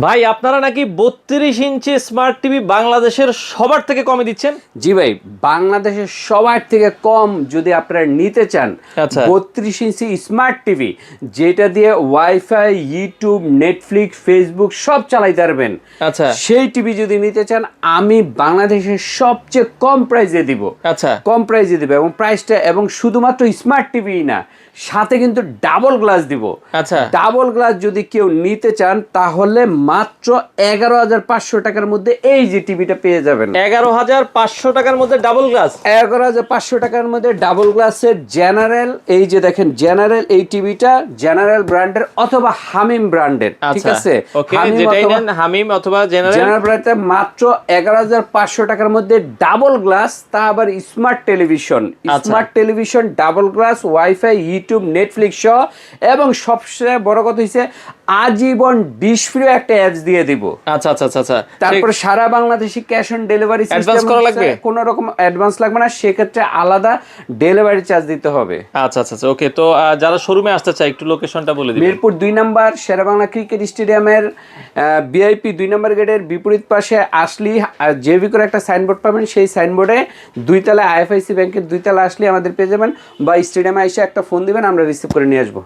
ভাই আপনারা নাকি 32 ইঞ্চি স্মার্ট টিভি বাংলাদেশের সবার থেকে কমে দিচ্ছেন? জি ভাই, বাংলাদেশের সবার থেকে কম যদি আপনারা নিতে চান আচ্ছা 32 ইঞ্চি স্মার্ট টিভি, যেটা দিয়ে ওয়াইফাই, ইউটিউব, নেটফ্লিক্স, ফেসবুক সব চালাইতে পারবেন, আচ্ছা সেই টিভি যদি নিতে চান আমি বাংলাদেশের সবচেয়ে কম প্রাইসে দিব। আচ্ছা কম প্রাইসে দিব এবং প্রাইসটা এবং শুধুমাত্র স্মার্ট টিভি না, সাথে কিন্তু ডাবল গ্লাস দিব। আচ্ছা ডাবল গ্লাস যদি কেউ নিতে চান তাহলে মাত্র 11,500 টাকার মধ্যে এই যে টিভিটা পেয়ে যাবেন। 11,500 টাকার মধ্যে ডাবল গ্লাস? 11,500 টাকার মধ্যে ডাবল গ্লাসের জেনারেল, এই যে দেখেন জেনারেল, এই টিভিটা জেনারেল ব্র্যান্ডের অথবা হামিম ব্র্যান্ডের, ঠিক আছে? ওকে, যেটাই নেন হামিম অথবা জেনারেল। জেনারেল ব্র্যান্ডের মাত্র 11,500 টাকার মধ্যে ডাবল গ্লাস, তা আবার smart television. Smart television, double glass, wifi, YouTube, Netflix সহ, এবং সবচেয়ে বড় কথা হচ্ছে আজীবন ডিশ ফ্রি একটা অ্যাপস দিয়ে দিব। আচ্ছা আচ্ছা আচ্ছা আচ্ছা, তারপরে সারা বাংলাদেশে ক্যাশ অন ডেলিভারি অ্যাডভান্স করা লাগবে? কোনো রকম অ্যাডভান্স লাগবে না, সেক্ষেত্রে আলাদা ডেলিভারি চার্জ দিতে হবে। আচ্ছা আচ্ছা ওকে। তো যারা শোরুমে আসতে চায় একটু লোকেশনটা বলে দিন। মিরপুর 2 নম্বর শেরেবাংলা ক্রিকেট স্টেডিয়ামের ভিআইপি 2 নম্বর গেটের বিপরীত পাশে আসলি জেভি করে একটা সাইনবোর্ড পাবেন, সেই সাইনবোর্ডে 2 তলায় আইএফআইসি ব্যাংকের 2 তলা আসলে আমাদের পেয়ে যাবেন, বা স্টেডিয়ামে এসে একটা ফোন দিবেন, আমরা রিসিভ করে নিয়ে আসবো।